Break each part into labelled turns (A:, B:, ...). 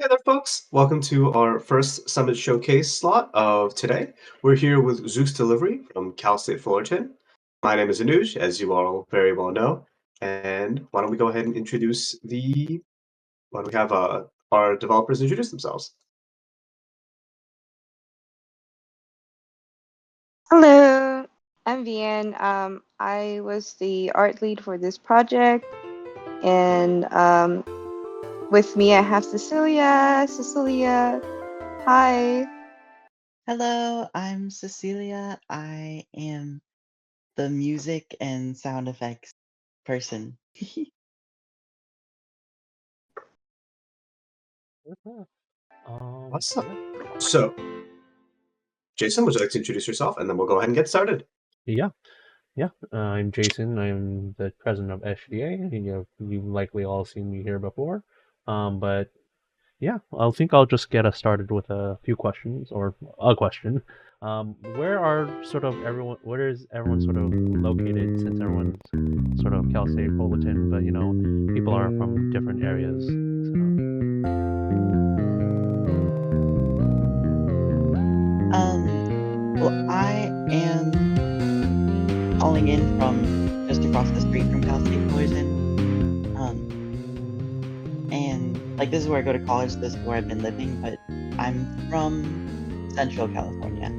A: Hey there, folks. Welcome to our first Summit Showcase slot of today. We're here with Zeus Delivery from Cal State Fullerton. My name is Anuj, as you all very well know. And why don't we go ahead and introduce why don't we have our developers introduce themselves?
B: Hello, I'm Viane. I was the art lead for this project, and with me I have Cecilia. Cecilia, hi.
C: Hello, I'm Cecilia. I am the music and sound effects person.
D: Mhm.
A: Awesome.
D: Yeah,
A: So, Jason, would you like to introduce yourself, and then we'll go ahead and get started.
D: yeah, yeah. I'm Jason. I'm the president of SGDA. You've likely all seen me here before. But yeah, I think I'll just get us started with a few questions or a question. Where are sort of everyone? Where is everyone sort of located? Since everyone's sort of Cal State Fullerton, but people are from different areas.
C: Well, I am calling in from just across the street from Cal State Fullerton. And like this is where I go to college, this is where I've been living, but I'm from Central California.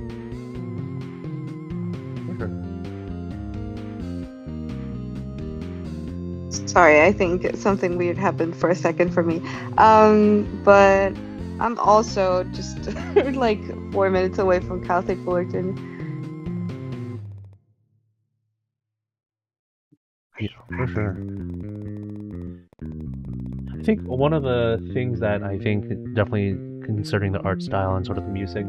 D: Sure.
B: Sorry, I think something weird happened for a second for me. But I'm also just like 4 minutes away from Cal State Fullerton.
D: Yeah, for sure. I think one of the things that I think definitely considering the art style and sort of the music,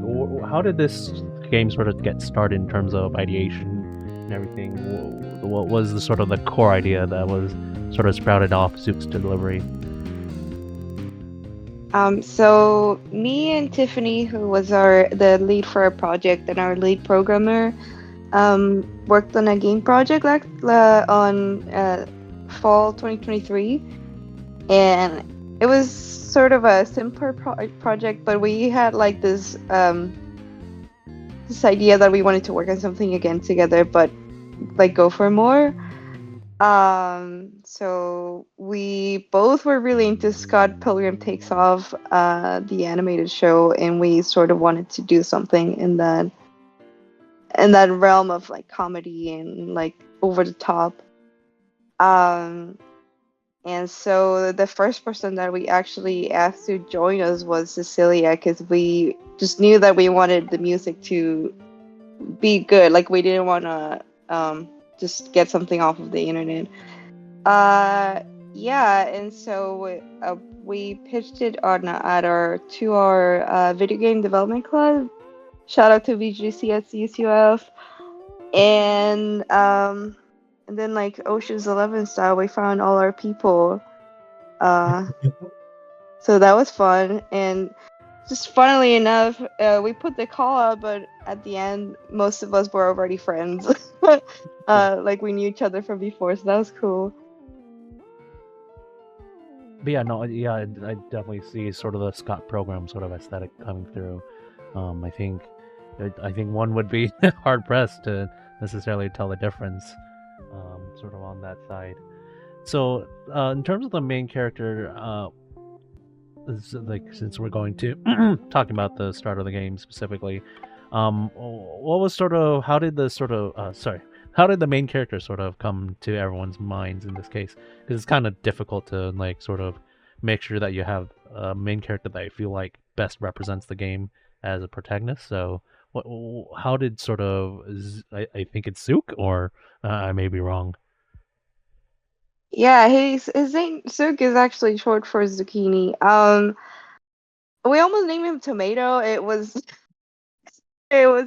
D: how did this game sort of get started in terms of ideation and everything? What was the sort of the core idea that was sort of sprouted off Zook's delivery?
B: So me and Tiffany, who was the lead for our project and our lead programmer, worked on a game project like on fall 2023, and it was sort of a simpler project, but we had like this idea that we wanted to work on something again together, but like go for more. So we both were really into Scott Pilgrim Takes Off, the animated show, and we sort of wanted to do something in that realm of like comedy and like over the top. Um, and so the first person that we actually asked to join us was Cecilia, because we just knew that we wanted the music to be good. Like we didn't want to just get something off of the internet. Uh, yeah, and so we pitched it on at our to our video game development club. Shout out to VGC at CSUF, and then like Ocean's 11 style, we found all our people. Uh, so that was fun, and just funnily enough, we put the call out, but at the end, most of us were already friends. Like we knew each other from before, so that was cool.
D: But yeah, no, yeah, I definitely see sort of the Scott program sort of aesthetic coming through. I think, I think one would be hard pressed to necessarily tell the difference, sort of on that side. So, in terms of the main character, like since we're going to talking about the start of the game specifically, what was sort of how did the sort of how did the main character sort of come to everyone's minds in this case? Because it's kind of difficult to like sort of make sure that you have a main character that I feel like best represents the game as a protagonist. So, what how did sort of I think it's Zook or I may be wrong.
B: Yeah, his name Suk is actually short for zucchini. We almost named him Tomato. It was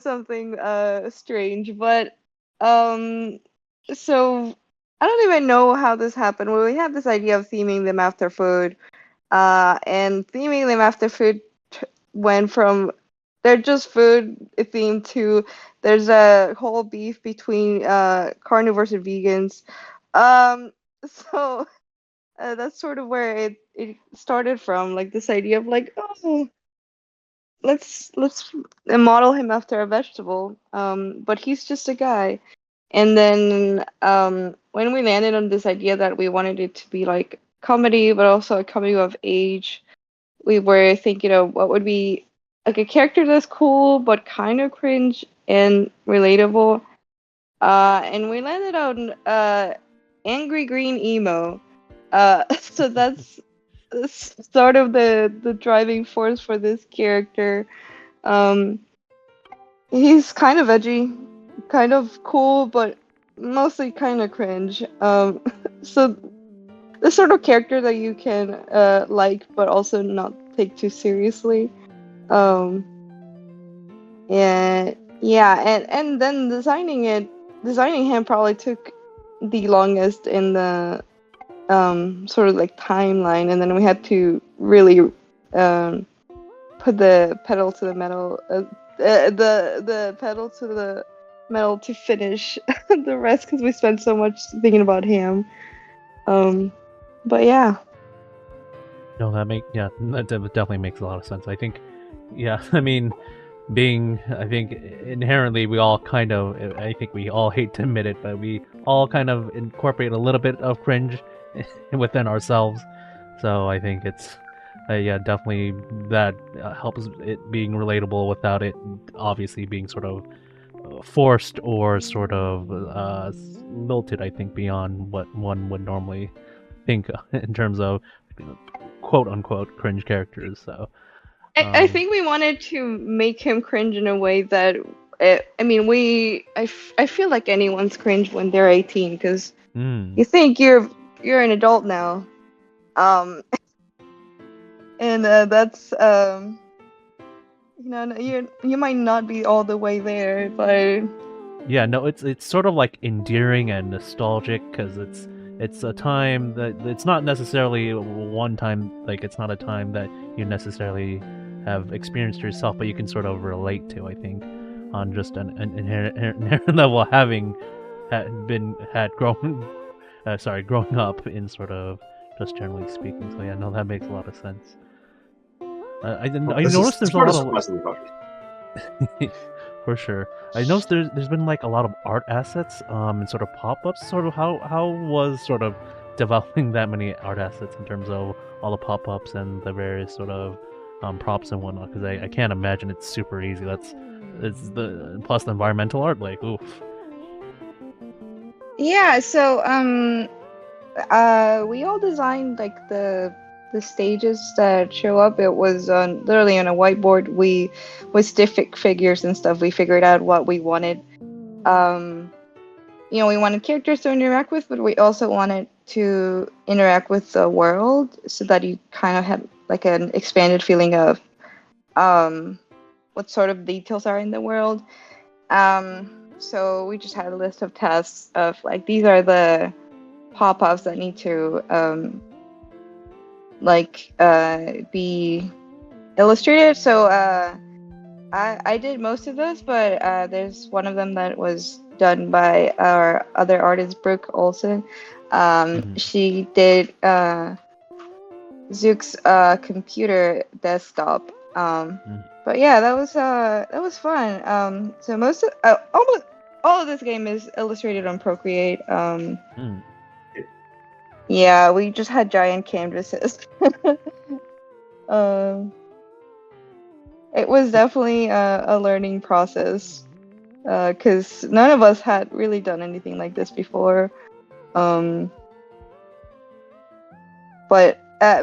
B: something strange, but um, so I don't even know how this happened. Well, we had this idea of theming them after food, and theming them after food went from they're just food themed to there's a whole beef between carnivores and vegans. Um, so that's sort of where it started from, like this idea of like, oh, let's model him after a vegetable. But he's just a guy. And then when we landed on this idea that we wanted it to be like comedy, but also a coming of age, we were thinking of what would be like a character that's cool but kind of cringe and relatable. And we landed on angry green emo. So that's sort of the driving force for this character. Um, he's kind of edgy, kind of cool, but mostly kind of cringe. So the sort of character that you can like, but also not take too seriously. Um, and yeah, and then designing him probably took the longest in the sort of like timeline, and then we had to really put the pedal to the metal, the pedal to the metal to finish the rest because we spent so much thinking about him. But yeah.
D: No, that definitely makes a lot of sense. I think, yeah, I mean, I think inherently we all kind of, I think we all hate to admit it, but we all kind of incorporate a little bit of cringe within ourselves. So I think it's, yeah, definitely that helps it being relatable without it obviously being sort of forced or sort of lilted, I think, beyond what one would normally think in terms of quote unquote cringe characters. So
B: I think we wanted to make him cringe in a way that I mean I feel like anyone's cringe when they're 18 because you think you're an adult now, and that's you might not be all the way there, but
D: yeah, no, it's sort of like endearing and nostalgic because it's a time that it's not necessarily one time, like it's not a time that you necessarily have experienced yourself, but you can sort of relate to, I think, on just an inherent level, having growing up in sort of just generally speaking. So yeah, no, that makes a lot of sense. I noticed there's a lot of for sure. I noticed there's been like a lot of art assets and sort of pop-ups. Sort of how was sort of developing that many art assets in terms of all the pop-ups and the various sort of props and whatnot, because I can't imagine it's super easy. It's the plus the environmental art, like oof.
B: Yeah, so we all designed like the stages that show up. It was literally on a whiteboard. We with stick figures and stuff. We figured out what we wanted. We wanted characters to interact with, but we also wanted to interact with the world so that you kind of had like an expanded feeling of what sort of details are in the world. So we just had a list of tasks of like these are the pop-ups that need to be illustrated. So I did most of those, but there's one of them that was done by our other artist, Brooke Olson. She did Zook's computer desktop. But yeah, that was fun. So most of almost all of this game is illustrated on Procreate. Yeah, we just had giant canvases. It was definitely a learning process because none of us had really done anything like this before. But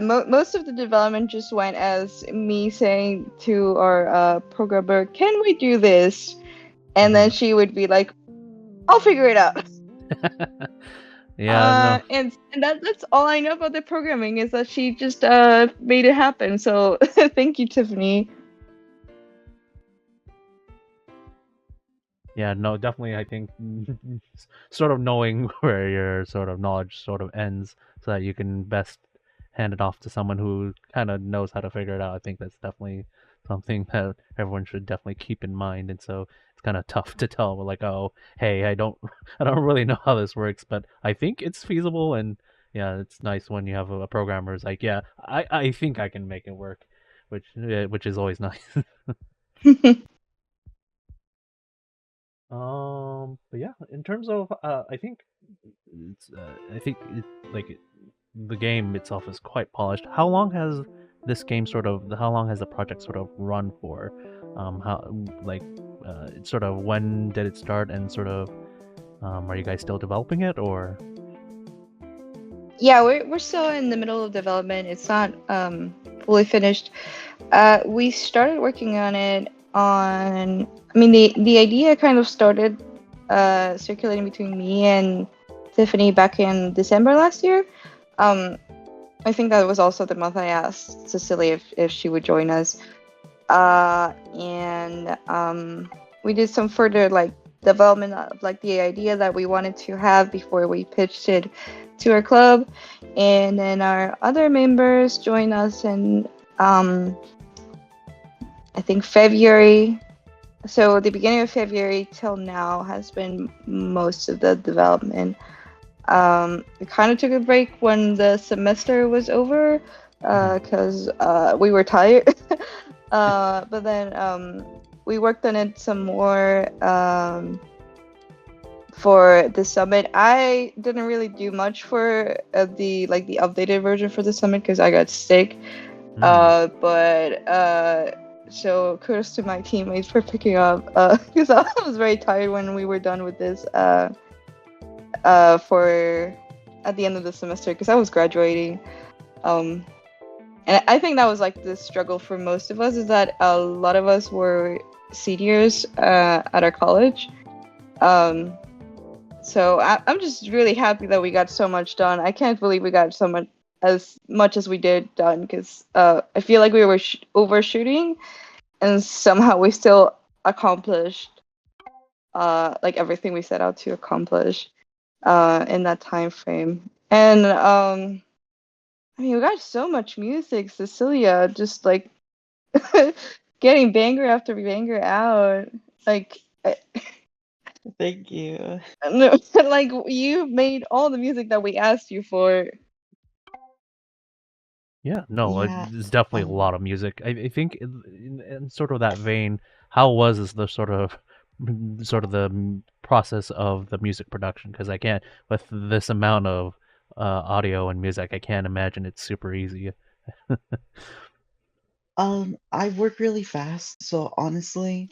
B: most of the development just went as me saying to our programmer, "Can we do this?" And then she would be like, "I'll figure it out."
D: Yeah, no.
B: And that's all I know about the programming is that she just made it happen. So thank you, Tiffany.
D: Yeah, no, definitely. I think sort of knowing where your sort of knowledge sort of ends, so that you can best hand it off to someone who kind of knows how to figure it out. I think that's definitely something that everyone should definitely keep in mind. And so it's kind of tough to tell, like, oh, hey, I don't really know how this works, but I think it's feasible, and it's nice when you have a programmer who's like, yeah, I think I can make it work, which is always nice. But yeah, in terms of I think the game itself is quite polished. How long has how long has the project sort of run for? How like sort of when did it start, and sort of are you guys still developing it, or?
B: Yeah, we're still in the middle of development. It's not fully finished. We started working on it on. I mean, the idea kind of started circulating between me and Tiffany back in December last year. I think that was also the month I asked Cecilia if she would join us. And we did some further like development of like the idea that we wanted to have before we pitched it to our club, and then our other members joined us in I think February. So the beginning of February till now has been most of the development. We kind of took a break when the semester was over because we were tired. But then we worked on it some more for the summit. I didn't really do much for the updated version for the summit because I got sick. So kudos to my teammates for picking up because I was very tired when we were done with this for at the end of the semester because I was graduating. And I think that was like the struggle for most of us, is that a lot of us were seniors at our college. So I'm just really happy that we got so much done. I can't believe we got so much as we did done, because I feel like we were overshooting, and somehow we still accomplished like everything we set out to accomplish in that time frame. And I mean, we got so much music, Cecilia, just like getting banger after banger out. Like,
C: Thank you.
B: no, like you made all the music that we asked you for.
D: Yeah, no,
C: Yeah.
D: it's definitely a lot of music. I think in sort of that vein, how was the process of the music production? Because I can't, with this amount of audio and music, I can't imagine it's super easy.
C: I work really fast, so honestly,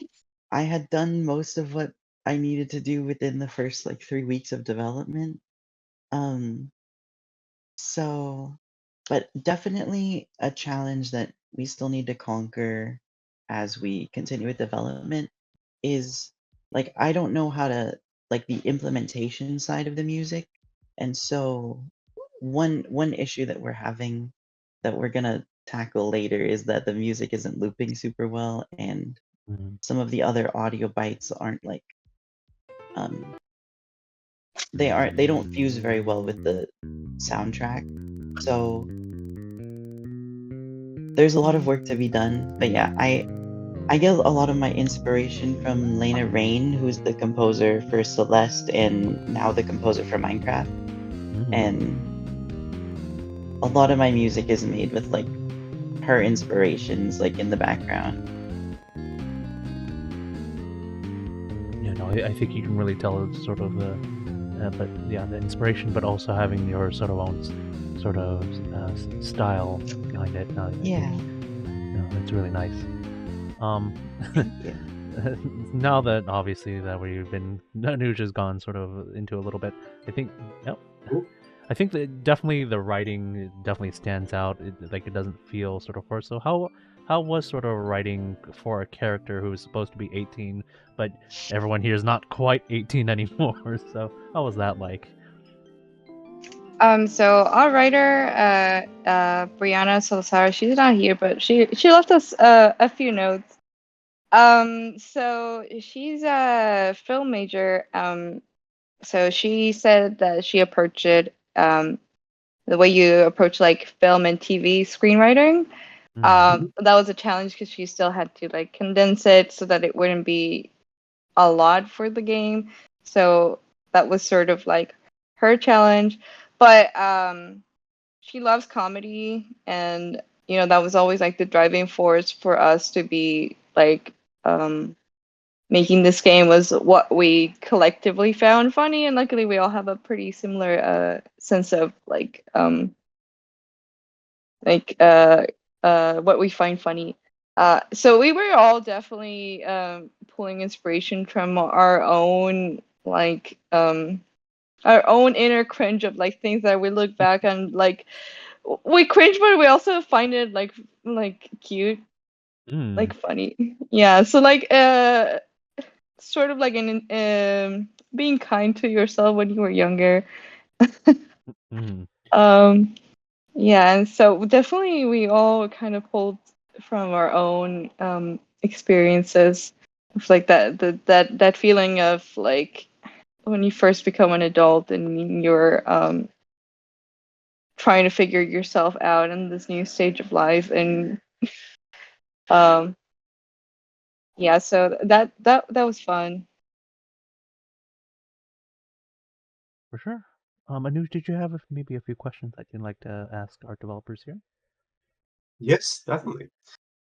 C: I had done most of what I needed to do within the first like 3 weeks of development. Um, so, but definitely a challenge that we still need to conquer as we continue with development is like I don't know how to like the implementation side of the music. And so one issue that we're having that we're gonna tackle later is that the music isn't looping super well, and
D: Mhm.
C: some of the other audio bytes aren't like um they don't fuse very well with the soundtrack. So there's a lot of work to be done. But yeah, I get a lot of my inspiration from Lena Rain, who's the composer for Celeste and now the composer for Minecraft. And a lot of my music is made with like her inspirations like in the background.
D: You know, I think you can really tell it's sort of the inspiration, but also having your sort of own sort of style behind it.
C: Yeah.
D: It's really nice.
C: Yeah.
D: Now that obviously that Anuj has gone sort of into a little bit, I think, I think that definitely the writing definitely stands out. It doesn't feel sort of forced. So how was sort of writing for a character who is supposed to be 18, but everyone here is not quite 18 anymore? So how was that like?
B: So our writer, Brianna Salazar, she's not here, but she left us a few notes. So she's a film major. So she said that she approached it the way you approach like film and TV screenwriting. That was a challenge because she still had to like condense it so that it wouldn't be a lot for the game. So that was sort of like her challenge. but she loves comedy, and that was always like the driving force for us to be like making this game was what we collectively found funny, and luckily we all have a pretty similar sense of like what we find funny. So we were all definitely pulling inspiration from our own our own inner cringe of like things that we look back and like we cringe, but we also find it like cute, like funny. Yeah. So like sort of like an being kind to yourself when you were younger. Yeah, and so definitely we all kind of pulled from our own experiences of like that feeling of like when you first become an adult and you're trying to figure yourself out in this new stage of life. And um yeah, so that was fun.
D: For sure. Anuj, did you have maybe a few questions that you'd like to ask our developers here?
A: Yes, definitely.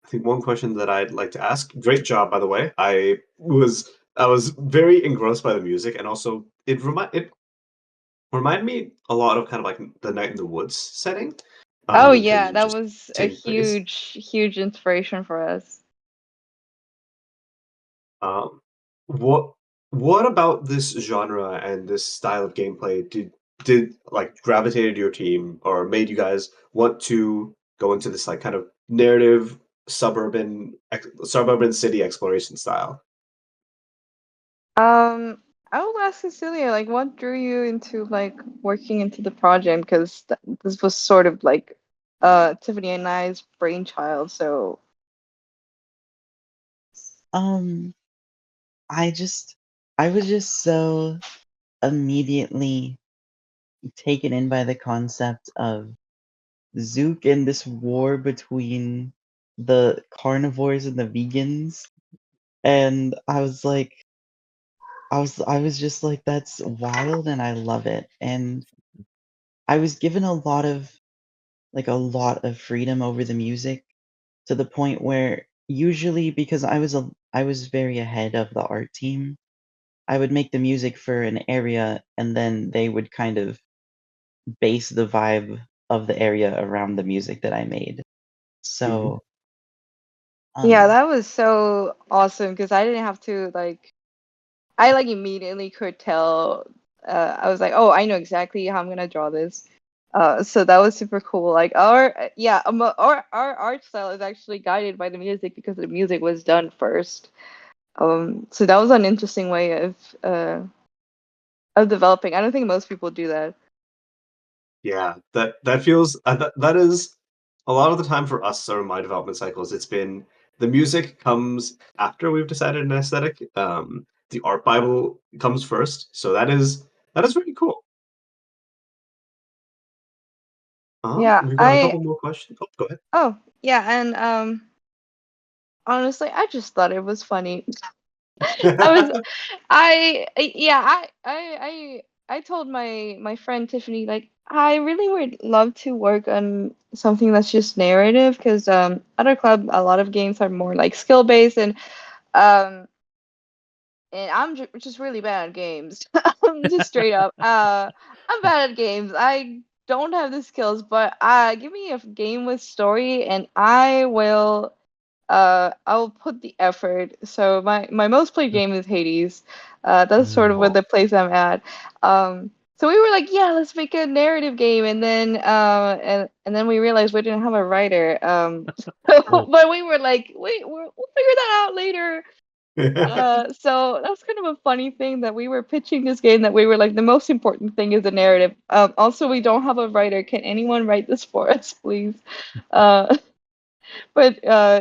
A: I think one question that I'd like to ask. Great job, by the way. I was very engrossed by the music, and also it reminded me a lot of kind of like the Night in the Woods setting,
B: Oh
A: in terms
B: yeah,
A: of
B: that
A: just
B: was a
A: taking place.
B: huge inspiration for us.
A: Um, what what about this genre and this style of gameplay did like gravitated to your team or made you guys want to go into this like kind of narrative suburban city exploration style?
B: I will ask Cecilia, like, what drew you into like working into the project? Because this was sort of like Tiffany and I's brainchild. So,
C: Um, I just, I was just so immediately taken in by the concept of Zook and this war between the carnivores and the vegans. And I was just like, that's wild and I love it. And I was given a lot of freedom over the music to the point where usually because I was very ahead of the art team, I would make the music for an area and then they would kind of base the vibe of the area around the music that I made.
A: Mhm.
C: So,
B: yeah,
C: um,
B: that was so awesome because I didn't have to like, I like immediately could tell. I was like, oh, I know exactly how I'm gonna draw this. So that was super cool. Like our art style is actually guided by the music because the music was done first. So that was an interesting way uh of developing. I don't think most people do that.
A: Yeah, that feels that is a lot of the time for us or my development cycles. It's been the music comes after we've decided an aesthetic. The art Bible comes first, so that is really cool.
B: Yeah,
A: We've got a
B: I
A: couple more questions. Oh, go ahead.
B: oh yeah, and honestly, I just thought it was funny. I was yeah, I told my friend Tiffany like I really would love to work on something that's just narrative because other club a lot of games are more like skill based um and I'm just really bad at games. I'm just straight up. I'm bad at games. I don't have the skills, but give me a game with story, and I'll put the effort. So my most played game is Hades. That's sort of what
A: Oh.
B: the place I'm at. So we were like, yeah, let's make a narrative game, and then and then we realized we didn't have a writer.
D: Oh,
B: But we were like, wait, we'll figure that out later. So that's kind of a funny thing that we were pitching this game that we were like the most important thing is the narrative. Also, we don't have a writer. Can anyone write this for us, please? Uh, but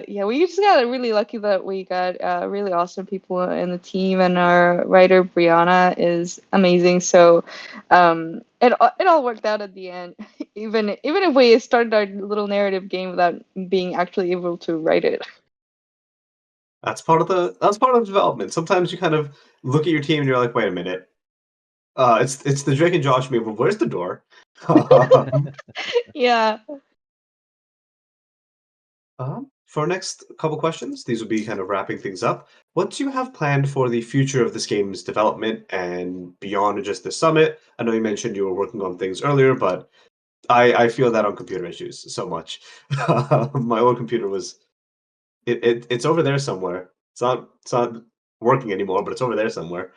B: yeah, we just got really lucky that we got really awesome people in the team, and our writer Brianna is amazing. So it all worked out at the end, even if we started our little narrative game without being actually able to write it.
A: That's part of development. Sometimes you kind of look at your team and you're like, wait a minute, It's the Drake and Josh meme. Where's the door? Um,
B: Yeah.
A: for our next couple questions, these will be kind of wrapping things up. What do you have planned for the future of this game's development and beyond just the summit? I know you mentioned you were working on things earlier, but I feel that on computer issues so much. My old computer was it's over there somewhere. It's not working anymore, but it's over there somewhere.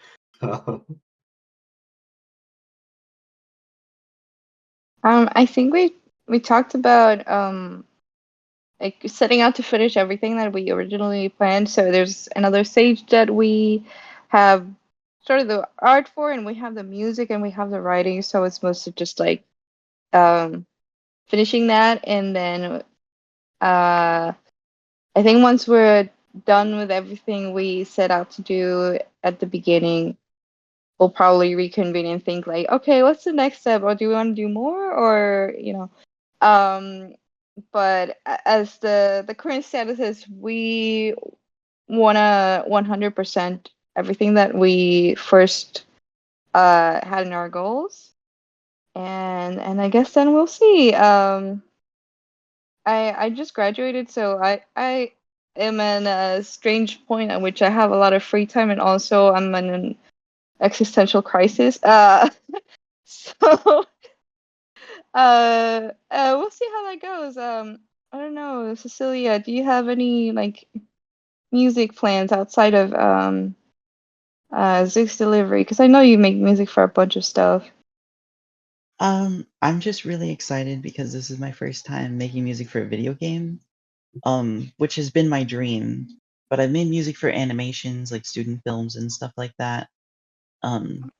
B: I think we talked about like setting out to finish everything that we originally planned. So there's another stage that we have started the art for, and we have the music and we have the writing. So it's mostly just like um finishing that, and then I think once we're done with everything we set out to do at the beginning, we'll probably reconvene and think like, okay, what's the next step, or do we want to do more, or um but as the current status is, we wanna 100% everything that we first had in our goals, and I guess then we'll see. I just graduated, so I am in a strange point at which I have a lot of free time, and also I'm in an existential crisis. So we'll see how that goes. I don't know, Cecilia, do you have any like music plans outside of Zook's delivery? Because I know you make music for a bunch of stuff.
C: I'm just really excited because this is my first time making music for a video game, which has been my dream. But I've made music for animations, like student films and stuff like that. Um,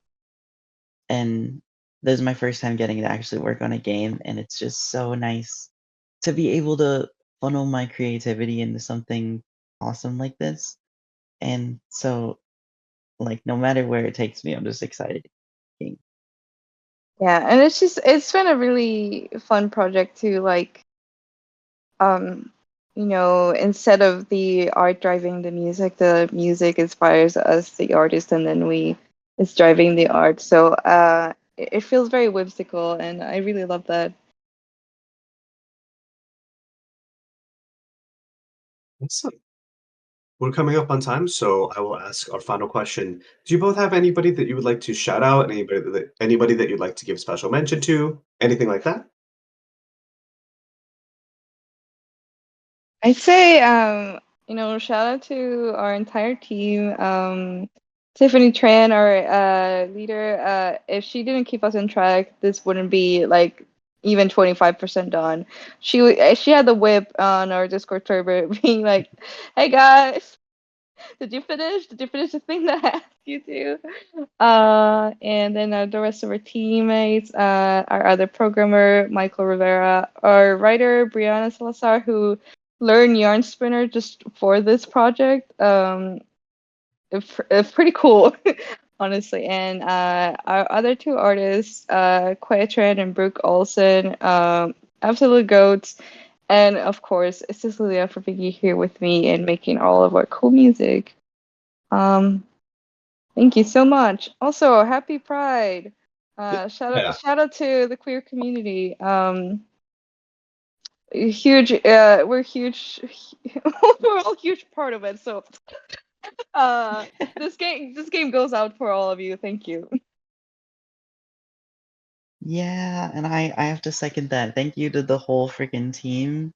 C: and this is my first time getting to actually work on a game, and it's just so nice to be able to funnel my creativity into something awesome like this. And so, like, no matter where it takes me, I'm just excited.
B: Yeah, and it's been a really fun project to like um instead of the art driving the music inspires us, the artist, and then we it's driving the art. So it feels very whimsical, and I really love that.
A: Awesome. We're coming up on time, so I will ask our final question. Do you both have anybody that you would like to shout out? Anybody that you'd like to give special mention to? Anything like that?
B: I'd say, shout out to our entire team. Tiffany Tran, our leader. If she didn't keep us on track, this wouldn't be like even 25% done. She had the whip on our Discord server, being like, "Hey guys, did you finish? Did you finish the thing that I asked you to?" And then the rest of our teammates, our other programmer, Michael Rivera, our writer, Brianna Salazar, who learned Yarn Spinner just for this project. It's pretty cool, honestly. And our other two artists, Khue Tran and Brooke Olson, absolute goats. And of course, Cecilia for being here with me and making all of our cool music. Um, Thank you so much. Also, happy Pride.
A: Yeah,
B: Shout out to the queer community. Huge. We're huge. We're all huge part of it. So, this game goes out for all of you. Thank you.
C: Yeah, and I have to second that. Thank you to the whole freaking team.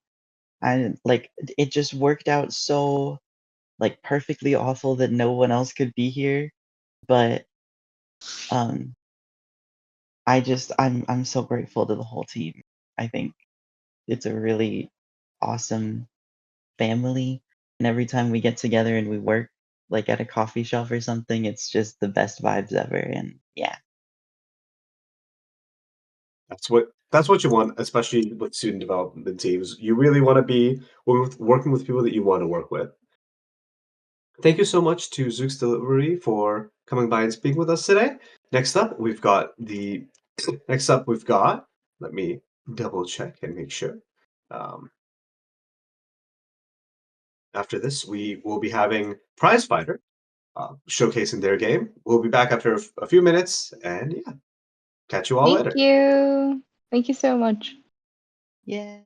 C: I like it just worked out so like perfectly awful that no one else could be here. But um I'm so grateful to the whole team. I think it's a really awesome family, and every time we get together and we work like at a coffee shop or something, it's just the best vibes ever. And yeah.
A: that's what you want, especially with student development teams. You really want to be working with people that you want to work with. Thank you so much to Zook's Delivery for coming by and speaking with us today. Next up, we've got the next up we've got. Let me double check and make sure. Um, After this, we will be having Prize Fighter. showcasing their game. We'll be back after a few minutes, and yeah, catch you all later.
B: Thank you. Thank you so much.
C: Yeah.